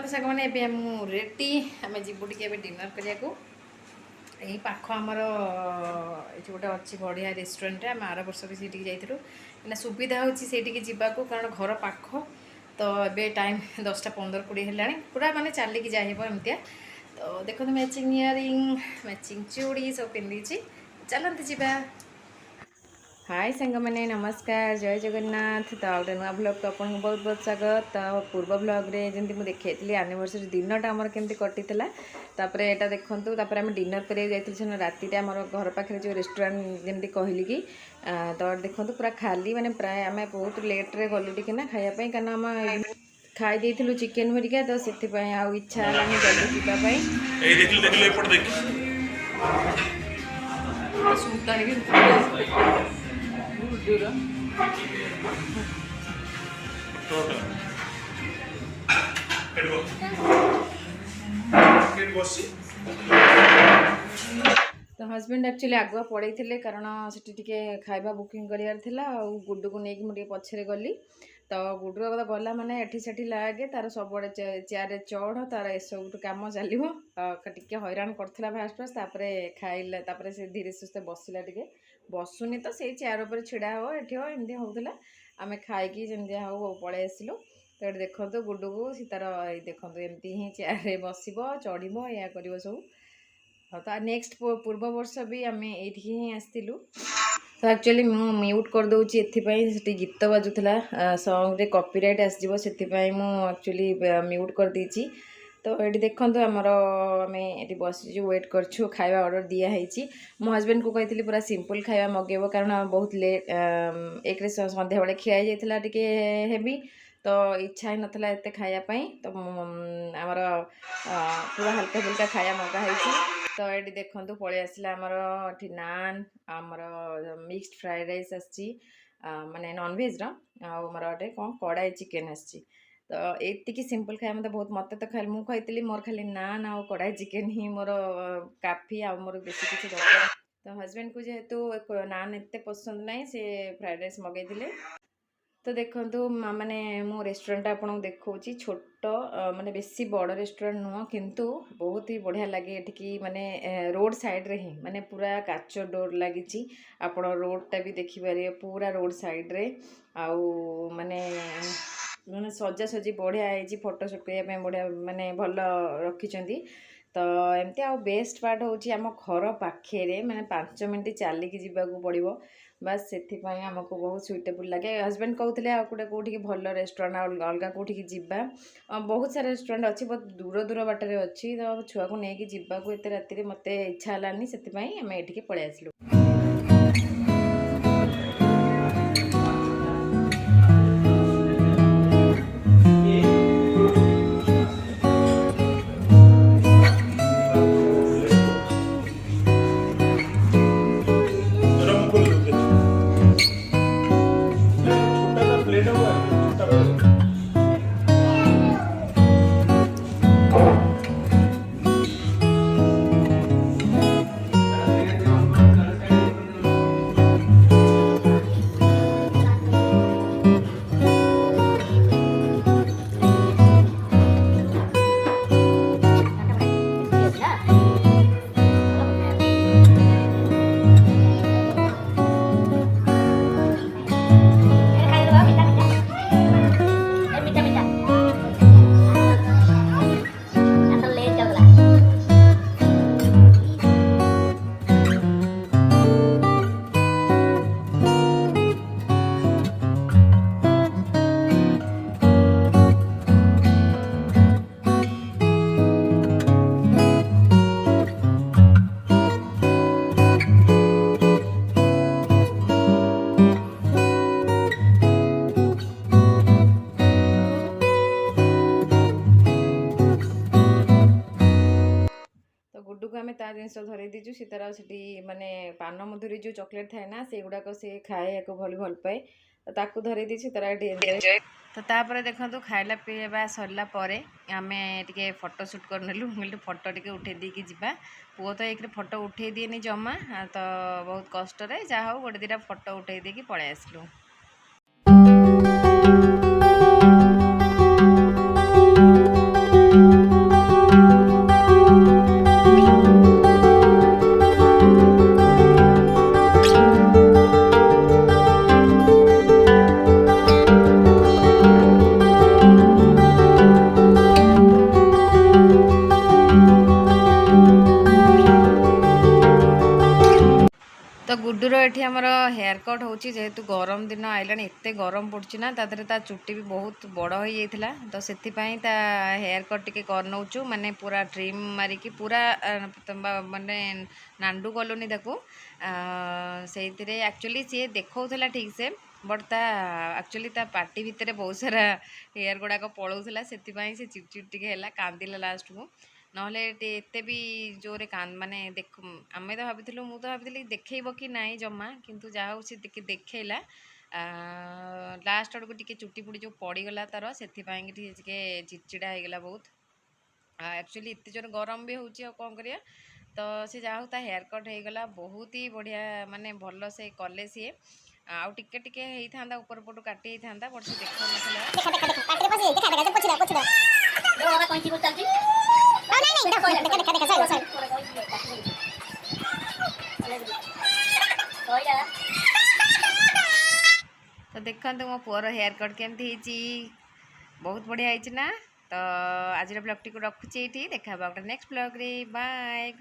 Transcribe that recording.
तो साग मैंने रेडी आम जीवु टे डिनर करने को यही पाख आमर ये गोटे अच्छी बढ़िया रेस्टोरेंट आम आर वर्ष भी से जाइए सुविधा होती जावाक कारण घर पाख तो ये टाइम 10:15-20 है पूरा मानने चलिकी जाइब एमतिया तो देखो मैचिंग इयरिंग मैचिंग चूड़ी सब पिंधि चलते जावा। हाय सांग मैंने नमस्कार जय जगन्नाथ। तो आउटे नुआ ब्लॉग को आपको बहुत बहुत स्वागत। तो पूर्व ब्लॉग रे जमी मुझे देखी एनिवर्सरी दिनटा आमर केमती कटी तापर यहाँ देखूँ आम डिनर कर राति आम घर पाखे जो रेस्टोरेंट जमी कहली कि तो देखो पूरा खाली माने प्राय आम बहुत लेट्रे गलु टी ना खायापी कारण आम खाई देलु चिकेन हरिका तो से इच्छा है जल्दी जावाई तो हजबैंड एक्चुअली आगुआ पड़े थे कारण से खाଇବା बुकिंग करार गुड्डू को लेकिन मुझे पछरे गली तो गुड्डू तो गला माने एठी सेठी लागे तार सब चेयर चढ़ तार एसबू कम चलो टे हैरान करता फास्ट फास्ट खाइला से धीरे सुस्थे बसला टे बसुनी तो से चेयर पर छिड़ा हो एठी हो एमती होता आम खाई जमी हो पलि आसलु तो ये देखो गुड्डू को सी तार देखो एमती ही चेयर बस चढ़ या कर सब तो नेक्स्ट पूर्व वर्ष भी आम ये ही आसलु तो एक्चुअली मु म्यूट कर दूची एथि गीत बाजुला सॉन्ग रे कॉपीराइट आसजिवो सेथिपाई मु एक्चुअली म्यूट कर देची। तो ये देखो आमर आम ये बस वेट करछु खाଇବା ऑर्डर दिया है मो हजबैंड को कही पूरा सिंपल खाଇବା मगेब कारण बहुत लेट एक संध्या बेले खिया जाइए टे हेवी तो इच्छा ही नाला एत खायापाई तो आमर पूरा हल्का फुल्का खाया मगाही तो ये देखो पलि आसला आमर नान आमर मिक्सड फ्राइड राइस आसी माने नॉनवेज आमर गोटे कौन कड़ाई चिकेन आसी तो ये सिंपल खाया मतलब बहुत मत तो खाली मुझे कही मोर खाली नान आ कड़ाई चिकेन ही मोर काफी आ मोर बेसी किसी दरकार तो हजबैंड को जेहेतु नान एत पसंद ना से फ्राइड राइस मगेदे तो देखो माने मो रेस्टोरेंट आपको देखा छोट माने बेसी बड़ रेस्टोरेंट नुह किंतु बहुत ही बढ़िया लगे ये माने रोड साइड रे ही माने पूरा काच डोर लगी आप रोडटा भी देखिपारे पूरा रोड साइड रे आउ माने मैंने सजा सजी बढ़िया है फोटो शूट करने बढ़िया माने भल रखी तो एमती आ बेस्ट पार्ट हूँ आम घर पाखे माने 5 मिनट चलिकी जावाक पड़ो बस से आमको बहुत सुइटेबल लगे। हजबैंड कहते गोटे कौटी भल रेस्टोरेंट अलग कौटी जावा बहुत सारा रेस्टोरेंट अच्छी बहुत दूर दूर बाटर अच्छी तो छुआ को लेकिन जावाक एत राति मत इच्छा है से आम ये पलि आसलु। गुड्डू को आम ता जिन धरई दीचु सी तार से माने पान मधुरी जो चॉकलेट थाए ना से गुड़ाक से खाए भल पाए तो ताकू धरई दीची तार एंजॉय तो तापर देखो खाइला पीवा सरला आम टे फोटो सुट करनेलु मुझे फोटो टे उठे देकी जीवा पुओ तो एक फोटो उठे दिए जमा तो बहुत कष्ट जहा हो गोटे 2टा फोटो उठे देकी पलि आसलु। गुड्डूर ये आमर हेयर कट हो जेहेतु गरम दिन आइलानी एत गरम पड़ुची ना तादरे ता चुट्टी भी बहुत बड़ हो जाता तो से हेयर कट टिके कर नौचु माने पूरा ट्रिम मारिकी पूरा माने नांडू कलुनी से एक्चुअली सी देखा ठीक से बट ता एक्चुअली ता पार्टी भितर बहुत सारा हेयर गुड़ाक पलाऊला से चिड़चिड़ टिके कांदिला लास्ट को नहले एते भी जोरे कान माने देख आमे तो भाभी मु तो भाभी देखेब कि ना जमा किंतु जहा हूँ देखला लास्ट आड़ को टिके चुट्टी पुटी जो पड़गला तार से चिड़चिड़ा होगला बहुत एक्चुअली एत जोर गरम भी हूँ कौन करिया तो सी जहा ता हेयर कट होगला बहुत ही बढ़िया माने भल से कले सी आउ टिके टिके होता ऊपर पटू काटी होता बट से तो देखा मो पुअर हेयर कट केमती बहुत बढ़िया है ना तो आज ब्लॉग टी को रखुची देखा गोटे नेक्स्ट ब्लॉग रे बाय।